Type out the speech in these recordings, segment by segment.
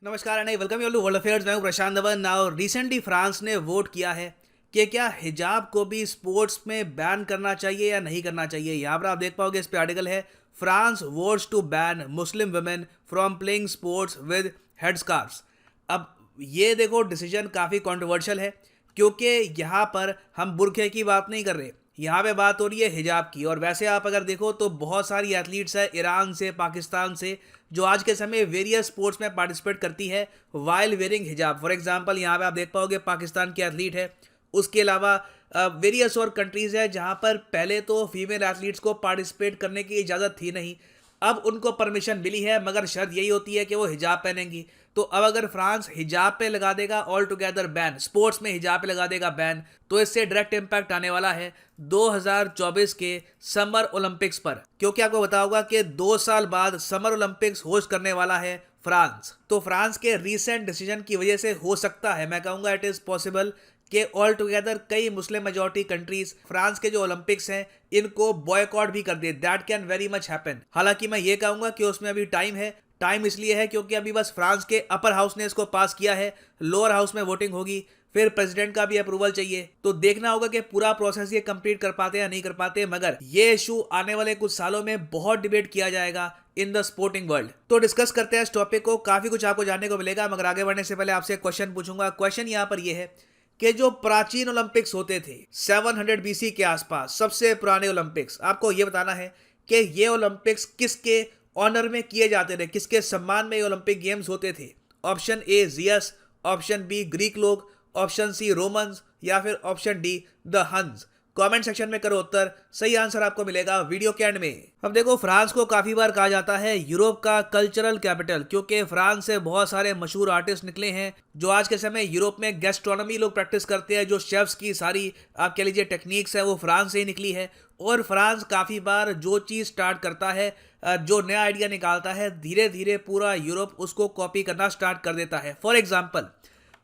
नमस्कार and welcome you to world affairs. मैं हूं Prashant Dhawan. Now recently France ने वोट किया है कि क्या हिजाब को भी स्पोर्ट्स में बैन करना चाहिए या नहीं करना चाहिए। यहाँ पर आप देख पाओगे, इस पे आर्टिकल है, France votes to ban Muslim women from playing sports with headscarves. अब ये देखो, डिसीजन काफ़ी कंट्रोवर्शियल है क्योंकि यहाँ पर हम बुरखे की बात नहीं कर रहे, यहाँ पे बात हो रही है हिजाब की। और वैसे आप अगर देखो तो बहुत सारी एथलीट्स हैं ईरान से, पाकिस्तान से, जो आज के समय वेरियस स्पोर्ट्स में पार्टिसिपेट करती है वाइल वेयरिंग हिजाब। फॉर एग्जांपल यहाँ पे आप देख पाओगे पाकिस्तान की एथलीट है। उसके अलावा वेरियस और कंट्रीज है जहाँ पर पहले तो फीमेल एथलीट्स को पार्टिसिपेट करने की इजाज़त थी नहीं, अब उनको परमिशन मिली है, मगर शर्त यही होती है कि वो हिजाब पहनेंगी। तो अब अगर फ्रांस हिजाब पे लगा देगा ऑल टुगेदर बैन, स्पोर्ट्स में हिजाब पे लगा देगा बैन, तो इससे डायरेक्ट इम्पैक्ट आने वाला है 2024 के समर ओलंपिक्स पर। क्योंकि आपको बताया होगा कि 2 साल बाद समर ओलंपिक्स होस्ट करने वाला है फ्रांस। तो फ्रांस के रीसेंट डिसीजन की वजह से हो सकता है, मैं कहूँगा इट इज़ पॉसिबल, कि ऑल टुगेदर कई मुस्लिम मेजॉरिटी कंट्रीज फ्रांस के जो ओलंपिक्स हैं इनको बॉयकॉट भी कर दे। That can very much happen. हालांकि मैं ये कहूँगा कि उसमें अभी टाइम है। टाइम इसलिए है क्योंकि अभी बस फ्रांस के अपर हाउस ने इसको पास किया है, लोअर हाउस में वोटिंग होगी, फिर प्रेसिडेंट का भी अप्रूवल चाहिए। तो देखना होगा कि पूरा प्रोसेस ये कंप्लीट कर पाते या नहीं कर पाते, मगर ये इशू आने वाले कुछ सालों में बहुत डिबेट किया जाएगा इन द स्पोर्टिंग वर्ल्ड। तो डिस्कस करते हैं इस टॉपिक को, काफी कुछ आपको जानने को मिलेगा। मगर आगे बढ़ने से पहले आपसे क्वेश्चन पूछूंगा। क्वेश्चन यहाँ पर यह है कि जो प्राचीन ओलंपिक्स होते थे 700 बीसी के आसपास, सबसे पुराने ओलंपिक्स, आपको ये बताना है कि ये ओलंपिक्स किसके ऑनर में किए जाते थे, किसके सम्मान में ये ओलंपिक गेम्स होते थे। Option A Zeus, option B Greek लोग, ऑप्शन सी रोमन्स, या फिर option D the Huns. Comment section में करो उत्तर, सही आंसर आपको मिलेगा वीडियो के एंड में। अब देखो, फ्रांस को काफी बार कहा जाता है यूरोप का कल्चरल कैपिटल, क्योंकि फ्रांस से बहुत सारे मशहूर आर्टिस्ट निकले हैं जो आज के समय यूरोप में गैस्ट्रोनॉमी लोग प्रैक्टिस करते हैं। जो शेफ्स की सारी आप कह लीजिए टेक्निक्स है वो फ्रांस से ही निकली है। और फ्रांस काफी बार जो चीज स्टार्ट करता है, जो नया आइडिया निकालता है, धीरे धीरे पूरा यूरोप उसको कॉपी करना स्टार्ट कर देता है। फॉर एग्जाम्पल,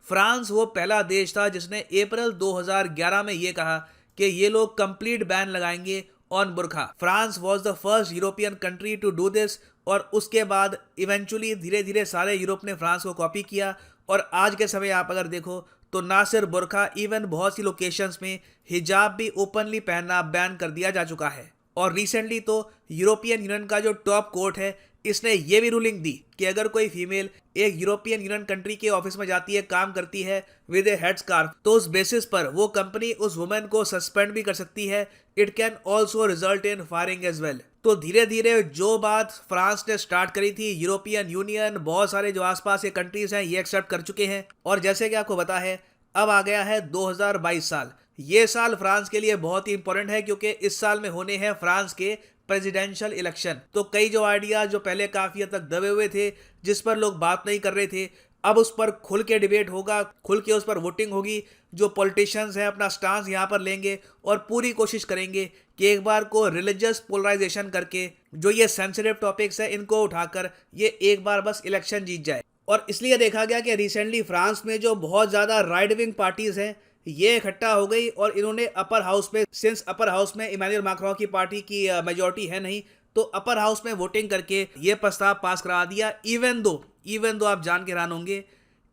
फ्रांस वो पहला देश था जिसने अप्रैल 2011 में ये कहा कि ये लोग कंप्लीट बैन लगाएंगे ऑन बुरखा। France was the first European country to do this. और उसके बाद इवेंचुअली धीरे धीरे सारे यूरोप ने फ्रांस को कॉपी किया। और आज के समय आप अगर देखो तो ना सिर्फ बुरखा, इवन बहुत सी लोकेशंस में हिजाब भी ओपनली पहनना बैन कर दिया जा चुका है। और रिसेंटली तो यूरोपियन यूनियन का जो टॉप कोर्ट है, इसने ये भी रूलिंग दी कि अगर कोई फीमेल एक यूरोपियन यूनियन कंट्री के ऑफिस में जाती है, काम करती है विद ए हेड स्कार्फ, तो उस बेसिस पर वो कंपनी उस वुमेन को सस्पेंड भी कर सकती है। It can also result in firing as well. तो धीरे धीरे जो बात फ्रांस ने स्टार्ट करी थी, यूरोपियन यूनियन, बहुत सारे जो आसपास के कंट्रीज हैं ये एक्सेप्ट कर चुके हैं। और जैसे कि आपको पता है, अब आ गया है 2022 साल। ये साल फ्रांस के लिए बहुत ही इंपॉर्टेंट है क्योंकि इस साल में होने हैं फ्रांस के प्रेसिडेंशियल इलेक्शन। तो कई जो आइडियाज जो पहले काफी हद तक दबे हुए थे, जिस पर लोग बात नहीं कर रहे थे, अब उस पर खुल के डिबेट होगा, खुल के उस पर वोटिंग होगी। जो पॉलिटिशियंस हैं अपना स्टांस यहाँ पर लेंगे और पूरी कोशिश करेंगे कि एक बार को रिलीजियस पोलराइजेशन करके जो ये सेंसिटिव टॉपिक्स है इनको उठाकर ये एक बार बस इलेक्शन जीत जाए। और इसलिए देखा गया कि रिसेंटली फ्रांस में जो बहुत ज़्यादा राइट विंग पार्टीज हैं ये इकट्ठा हो गई और इन्होंने अपर हाउस में, सिंस अपर हाउस में इमैनुअल मैक्रों की पार्टी की मेजॉरिटी है नहीं, तो अपर हाउस में वोटिंग करके ये प्रस्ताव पास करा दिया। इवन दो आप जान के हैरान होंगे,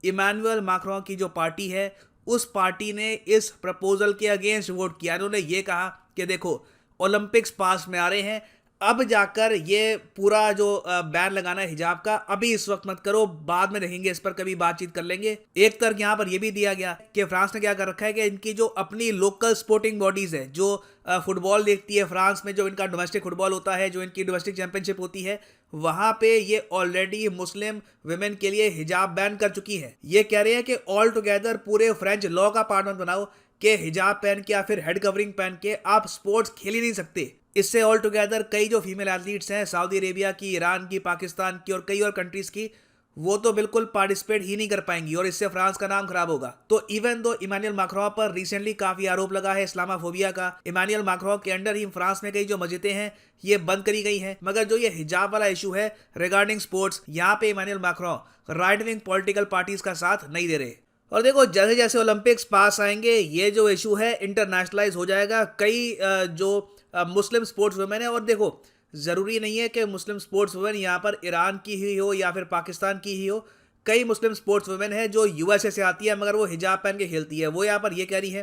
इमैनुअल मैक्रों की जो पार्टी है उस पार्टी ने इस प्रपोजल के अगेंस्ट वोट किया। इन्होंने ये कहा कि देखो, ओलंपिक्स पास में आ रहे हैं, अब जाकर ये पूरा जो बैन लगाना है हिजाब का, अभी इस वक्त मत करो, बाद में देखेंगे, इस पर कभी बातचीत कर लेंगे। एक तर्क यहाँ पर यह भी दिया गया कि फ्रांस ने क्या कर रखा है कि इनकी जो अपनी लोकल स्पोर्टिंग बॉडीज है, जो फुटबॉल देखती है फ्रांस में, जो इनका डोमेस्टिक फुटबॉल होता है, जो इनकी डोमेस्टिक चैंपियनशिप होती है, वहां पे ये ऑलरेडी मुस्लिम वुमेन के लिए हिजाब बैन कर चुकी है। ये कह रहे हैं कि ऑल टुगेदर पूरे फ्रेंच लॉ का पार्ट मत बनाओ कि हिजाब पहन के या फिर हेड कवरिंग पहन के आप स्पोर्ट्स खेल ही नहीं सकते। इससे ऑल टुगेदर कई जो फीमेल एथलीट्स हैं सऊदी अरेबिया की, ईरान की, पाकिस्तान की और कई और कंट्रीज की, वो तो बिल्कुल पार्टिसिपेट ही नहीं कर पाएंगी और इससे फ्रांस का नाम खराब होगा। तो इवन दो इमैनुअल मैक्रों पर रिसेंटली काफी आरोप लगा है इस्लामाफोबिया का, इमैनुअल मैक्रों के अंडर ही फ्रांस में कई जो मस्जिदें हैं ये बंद करी गई हैं। मगर जो ये हिजाब वाला इशू है रिगार्डिंग स्पोर्ट्स, यहाँ पे Emmanuel Macron right wing political parties का साथ नहीं दे रहे। और देखो, जैसे जैसे ओलंपिक्स पास आएंगे ये जो इशू है इंटरनेशनलाइज हो जाएगा। कई जो मुस्लिम स्पोर्ट्स वुमेन है, और देखो ज़रूरी नहीं है कि मुस्लिम स्पोर्ट्स वुमेन यहाँ पर ईरान की ही हो या फिर पाकिस्तान की ही हो, कई मुस्लिम स्पोर्ट्स वुमेन है जो यूएसए से आती है मगर वो हिजाब पहन के खेलती है। वो यहाँ पर ये कह रही है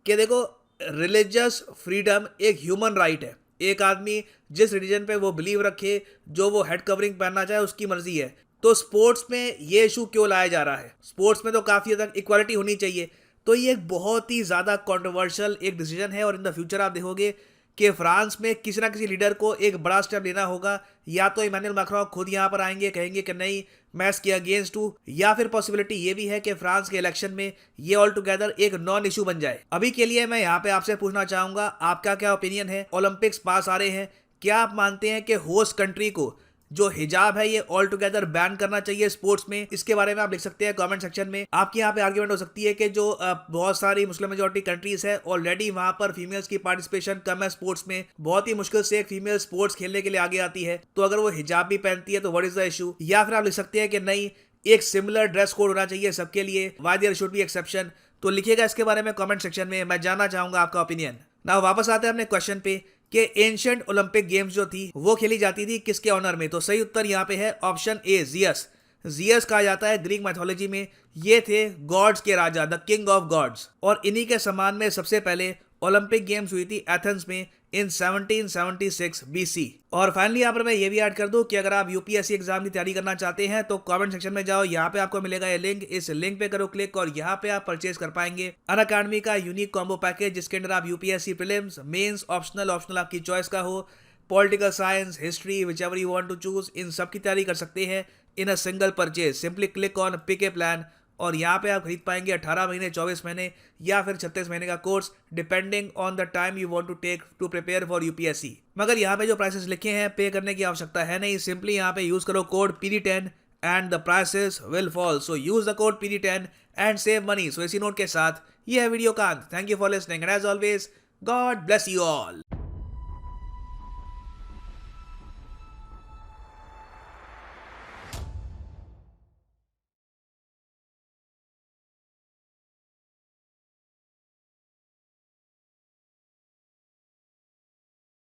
कि देखो, रिलीजियस फ्रीडम एक ह्यूमन राइट है। एक आदमी जिस रिलीजन पे वो बिलीव रखे, जो वो हेड कवरिंग पहनना चाहे, उसकी मर्जी है। तो स्पोर्ट्स में ये इशू क्यों लाया जा रहा है? स्पोर्ट्स में तो काफ़ी हद तक इक्वालिटी होनी चाहिए। तो ये एक बहुत ही ज़्यादा कॉन्ट्रोवर्शियल एक डिसीजन है और इन द फ्यूचर आप देखोगे कि फ्रांस में किसी ना किसी लीडर को एक बड़ा स्टेप लेना होगा। या तो इमैनुअल मैक्रोन खुद यहाँ पर आएंगे, कहेंगे कि नहीं मैं इसके अगेंस्ट हूँ, या फिर पॉसिबिलिटी ये भी है कि फ्रांस के इलेक्शन में ये ऑल टुगेदर एक नॉन इशू बन जाए। अभी के लिए मैं यहाँ पे आपसे पूछना चाहूंगा, आपका क्या ओपिनियन है? ओलंपिक्स पास आ रहे हैं, क्या आप मानते हैं कि होस्ट कंट्री को जो हिजाब है ये ऑल टुगेदर बैन करना चाहिए स्पोर्ट्स में? इसके बारे में आप लिख सकते हैं कमेंट सेक्शन में। आपकी यहाँ पे आर्ग्यूमेंट हो सकती है कि जो बहुत सारी मुस्लिम मेजोरिटी कंट्रीज है ऑलरेडी वहां पर फीमेल्स की पार्टिसिपेशन कम है स्पोर्ट्स में, बहुत ही मुश्किल से एक फीमेल स्पोर्ट्स खेलने के लिए आगे आती है, तो अगर वो हिजाब भी पहनती है तो व्हाट इज द इशू? या फिर आप लिख सकते हैं कि नहीं, एक सिमिलर ड्रेस कोड होना चाहिए सबके लिए, why there should be exception. तो लिखिएगा इसके बारे में कमेंट सेक्शन में, मैं जानना चाहूंगा आपका ओपिनियन। ना वापस आते हैं अपने क्वेश्चन पे कि एंशिएंट ओलंपिक गेम्स जो थी वो खेली जाती थी किसके ऑनर में? तो सही उत्तर यहाँ पे है ऑप्शन ए, जियस। जियस कहा जाता है ग्रीक मैथोलॉजी में, ये थे गॉड्स के राजा, द किंग ऑफ गॉड्स। और इन्हीं के सम्मान में सबसे पहले ओलंपिक गेम्स हुई थी एथेंस में इन 1776 बीसी। और फाइनली यहाँ पर मैं ये भी ऐड कर दूं कि अगर आप यूपीएससी एग्जाम की तैयारी करना चाहते हैं तो कमेंट सेक्शन में जाओ, यहाँ पे आपको मिलेगा ये लिंक, इस लिंक पे करो क्लिक और यहाँ पे आप परचेज कर पाएंगे अनअकैडमी का यूनिक कॉम्बो पैकेज, जिसके अंदर आप यूपीएससी प्रीलिम्स, मेंस, ऑप्शनल आपकी चॉइस का हो, political science, history, whichever you want to choose, इन सब की तैयारी कर सकते हैं in a single purchase. Simply click on pick a plan और यहाँ पे आप खरीद पाएंगे 18 महीने, 24 महीने या फिर 36 महीने का course, depending on the time you want to take to prepare for UPSC. मगर यहाँ पे जो प्राइसेस लिखे हैं पे करने की आवश्यकता है नहीं, सिंपली यहाँ पे यूज करो code PD10 and the prices will fall. So use the code PD10 and save money. So इसी नोट के साथ ये है वीडियो का अंत। Thank you for listening and as always God bless you all.